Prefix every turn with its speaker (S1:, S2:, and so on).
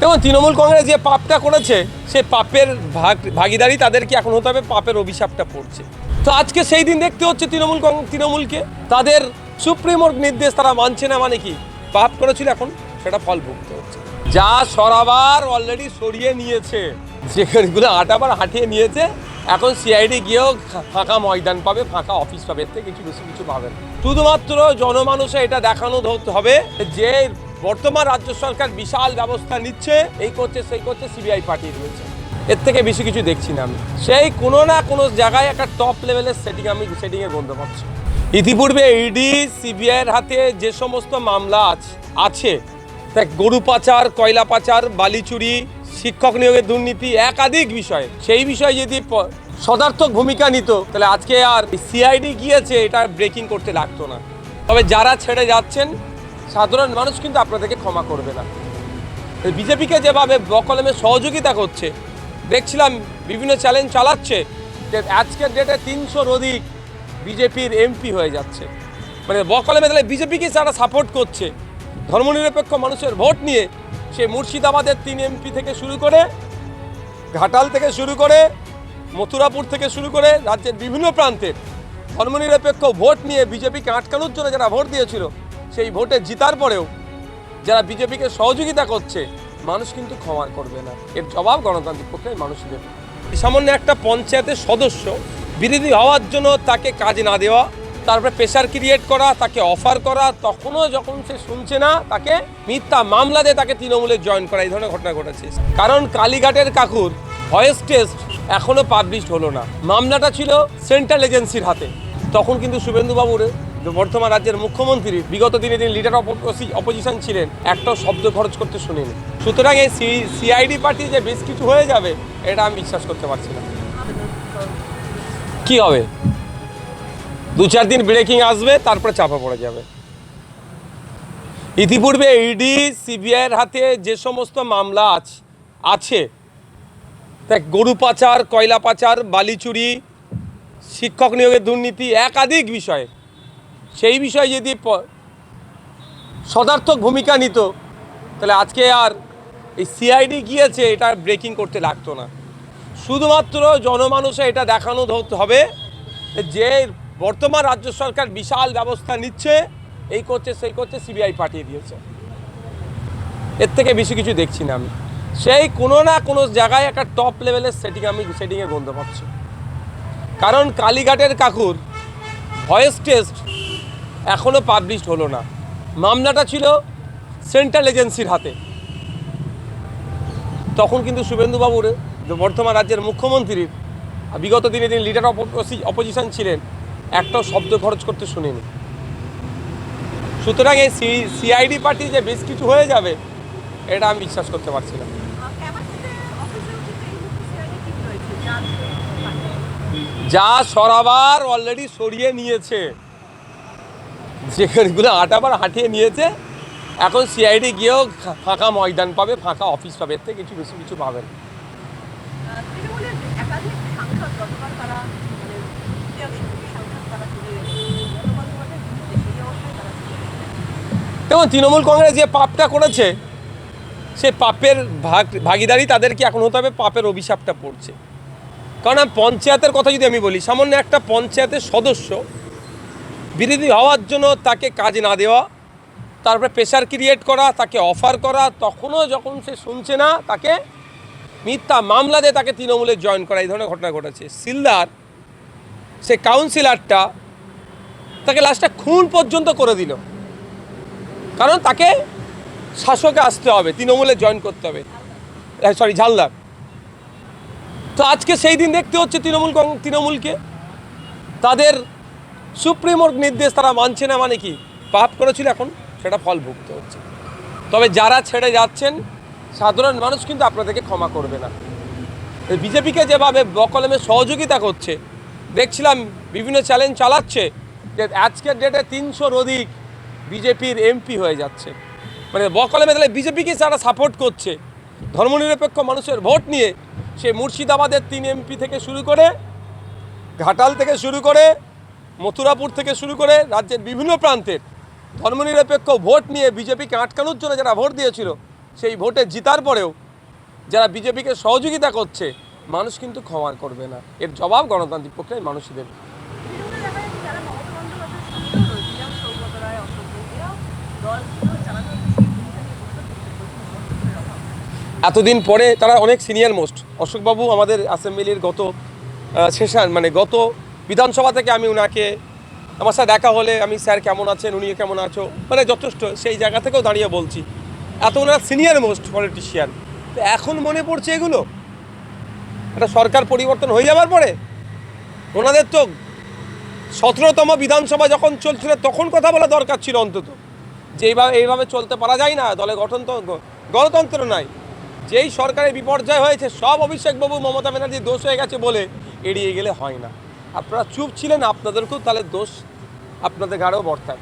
S1: দেখুন, তৃণমূল কংগ্রেস যে পাপটা করেছে সে পাপের ভাগিদারি তাদেরকে এখন হতে হবে, পাপের অভিশাপটা পড়ছে। তো আজকে সেই দিন দেখতে হচ্ছে তৃণমূলকে তাদের সুপ্রিমোর নির্দেশ তারা মানছে না, মানে কি পাপ করেছিল এখন সেটা ফল ভুগতে হচ্ছে। যা সরাবার অলরেডি সরিয়ে নিয়েছে, যেগুলো আটাবার হাঁটিয়ে নিয়েছে, এখন সিআইডি গিয়েও ফাঁকা ময়দান পাবে, ফাঁকা অফিস পাবে, এর থেকে কিছু পাবে না। শুধুমাত্র জনমানুষে এটা দেখানো হবে যে বর্তমান রাজ্য সরকার বিশাল ব্যবস্থা নিচ্ছে, এই করছে সেই করছে, সিবিআই পাঠিয়ে দিয়েছে। এর থেকে বেশি কিছু দেখছি না আমি। সেই কোনো না কোনো জায়গায় একটা টপ লেভেলের সেটিংয়ের গন্ধ পাচ্ছি। ইতিপূর্বে ইডি সিবিআইয়ের হাতে যে সমস্ত মামলা আছে, গরু পাচার, কয়লা পাচার, বালি চুরি, শিক্ষক নিয়োগের দুর্নীতি, একাধিক বিষয়ে, সেই বিষয়ে যদি সদার্থক ভূমিকা নিত তাহলে আজকে আর সিআইডি গিয়েছে এটা ব্রেকিং করতে লাগতো না। তবে যারা ছেড়ে যাচ্ছেন সাধারণ মানুষ কিন্তু আপনাদেরকে ক্ষমা করবে না। বিজেপিকে যেভাবে বকলমে সহযোগিতা করছে দেখছিলাম, বিভিন্ন চ্যালেঞ্জ চালাচ্ছে যে আজকের ডেটে 300-র অধিক বিজেপির এমপি হয়ে যাচ্ছে, মানে বকলমে তাহলে বিজেপিকে যারা সাপোর্ট করছে ধর্মনিরপেক্ষ মানুষের ভোট নিয়ে, সে মুর্শিদাবাদের 3 এমপি থেকে শুরু করে, ঘাটাল থেকে শুরু করে, মথুরাপুর থেকে শুরু করে রাজ্যের বিভিন্ন প্রান্তের ধর্মনিরপেক্ষ ভোট নিয়ে বিজেপিকে আটকানোর জন্য যারা ভোট দিয়েছিল, সেই ভোটে জিতার পরেও যারা বিজেপিকে সহযোগিতা করছে মানুষ কিন্তু ক্ষমা করবে না। এর জবাব গণতান্ত্রিক প্রক্রিয়ায় মানুষ দেবে। সামান্য একটা পঞ্চায়েতের সদস্য বিরোধী হওয়ার জন্য তাকে কাজ না দেওয়া, তারপরে প্রেশার ক্রিয়েট করা, তাকে অফার করা, তখনও যখন সে শুনছে না তাকে মিথ্যা মামলা দিয়ে তাকে তৃণমূলে জয়েন করা, এই ধরনের ঘটনা ঘটেছে। কারণ কালীঘাটের কাকুর ভয়েস টেস্ট এখনও পাবলিশড হলো না। মামলাটা ছিল সেন্ট্রাল এজেন্সির হাতে। তখন কিন্তু শুভেন্দুবাবুর, বর্তমান রাজ্যের মুখ্যমন্ত্রীর, বিগত দিনে তিনি লিডার অপোজিশন ছিলেন, একটাও শব্দ খরচ করতে শুনিনি। সুতরাং এই সিআইডি পার্টি যে বেশ কিছু হয়ে যাবে এটা আমি বিশ্বাস করতে পারছি না। কি হবে? 2-4 দিন ব্রেকিং আসবে, তারপরে চাপা পড়ে যাবে। ইতিপূর্বে ইডি সিবিআইয়ের হাতে যে সমস্ত মামলা আছে, গরু পাচার, কয়লা পাচার, বালি চুরি, শিক্ষক নিয়োগের দুর্নীতি, একাধিক বিষয়ে, সেই বিষয়ে যদি সদার্থক ভূমিকা নিত তাহলে আজকে আর এই সিআইডি গিয়েছে এটা ব্রেকিং করতে লাগতো না। শুধুমাত্র জনমানুষে এটা দেখানো হবে যে বর্তমান রাজ্য সরকার বিশাল ব্যবস্থা নিচ্ছে, এই করছে সেই করছে, সিবিআই পাঠিয়ে দিয়েছে। এর থেকে বেশি কিছু দেখছি না আমি। সেই কোনো না কোনো জায়গায় একটা টপ লেভেলের সেটিংয়ের গন্ধ পাচ্ছি। কারণ কালীঘাটের কাকুর ভয়েস টেস্ট এখনও পাবলিশড হলো না। মামলাটা ছিল সেন্ট্রাল এজেন্সির হাতে। তখন কিন্তু শুভেন্দুবাবুর, বর্তমান রাজ্যের মুখ্যমন্ত্রীর, বিগত দিনে তিনি লিডার অপোজিশন ছিলেন, একটাও শব্দ খরচ করতে শুনিনি। সুতরাং এই সিআইডি পার্টি যে বেশ কিছু হয়ে যাবে এটা আমি বিশ্বাস করতে পারছি না। যা সরাবার অলরেডি সরিয়ে নিয়েছে, যেগুলো আটাবার হাঁটিয়ে নিয়েছে, এখন সিআইডি গিয়েও ফাঁকা ময়দান পাবে, ফাঁকা অফিস পাবে, এর থেকে কিছু পাবে না। দেখুন, তৃণমূল কংগ্রেস যে পাপটা করেছে সে পাপের ভাগিদারি তাদেরকে এখন হতে হবে, পাপের অভিশাপটা পড়ছে। কারণ পঞ্চায়েতের কথা যদি আমি বলি, সামান্য একটা পঞ্চায়েতের সদস্য বিরোধী হওয়ার জন্য তাকে কাজ না দেওয়া, তারপরে প্রেশার ক্রিয়েট করা, তাকে অফার করা, তখনও যখন সে শুনছে না তাকে মিথ্যা মামলা দিয়ে তাকে তৃণমূলে জয়েন করা, এই ধরনের ঘটনা ঘটেছে। সিলদার সে কাউন্সিলরটা তাকে লাস্টে খুন পর্যন্ত করে দিল, কারণ তাকে শাসকে আসতে হবে, তৃণমূলে জয়েন করতে হবে, ঝালদার। তো আজকে সেই দিন দেখতে হচ্ছে তৃণমূলকে তাদের সুপ্রিমোর নির্দেশ তারা মানছে না, মানে কি পাপ করেছিল এখন সেটা ফল ভুগতে হচ্ছে। তবে যারা ছেড়ে যাচ্ছেন সাধারণ মানুষ কিন্তু আপনাদেরকে ক্ষমা করবে না। বিজেপিকে যেভাবে বকলমে সহযোগিতা করছে দেখছিলাম, বিভিন্ন চ্যালেঞ্জ চালাচ্ছে যে আজকের ডেটে 300-র অধিক বিজেপির এমপি হয়ে যাচ্ছে, মানে বকলমে তাহলে বিজেপিকে যারা সাপোর্ট করছে ধর্মনিরপেক্ষ মানুষের ভোট নিয়ে, সে মুর্শিদাবাদের 3 এমপি থেকে শুরু করে, ঘাটাল থেকে শুরু করে, মথুরাপুর থেকে শুরু করে রাজ্যের বিভিন্ন প্রান্তের ধর্মনিরপেক্ষ ভোট নিয়ে বিজেপিকে আটকানোর জন্য যারা ভোট দিয়েছিল, সেই ভোটে জিতার পরেও যারা বিজেপিকে সহযোগিতা করছে, মানুষ কিন্তু ক্ষমা করবে না। এর জবাব গণতান্ত্রিক প্রক্রিয়ায় মানুষই দেবে। এতদিন পরে তারা অনেক সিনিয়র মোস্ট। অশোকবাবু আমাদের অ্যাসেম্বলির গত সেশন মানে গত বিধানসভা থেকে আমি ওনাকে, আমার সাথে দেখা হলে আমি স্যার কেমন আছেন, উনি কেমন আছো, মানে যথেষ্ট সেই জায়গা থেকেও দাঁড়িয়ে বলছি এত ওনারা সিনিয়র মোস্ট পলিটিশিয়ান। তো এখন মনে পড়ছে এগুলো একটা সরকার পরিবর্তন হয়ে যাবার পরে। ওনাদের তো 17তম বিধানসভা যখন চলছিল তখন কথা বলা দরকার ছিল অন্তত, যে এইভাবে চলতে পারা যায় না, দলে গঠন তো গণতন্ত্র নাই। যেই সরকারের বিপর্যয় হয়েছে সব অভিষেকবাবু মমতা ব্যানার্জির দোষ হয়ে গেছে বলে এড়িয়ে গেলে হয় না। আপনারা চুপ ছিলেন, আপনাদেরকেও তাহলে দোষ আপনাদের ঘাড়েও বর্তায়।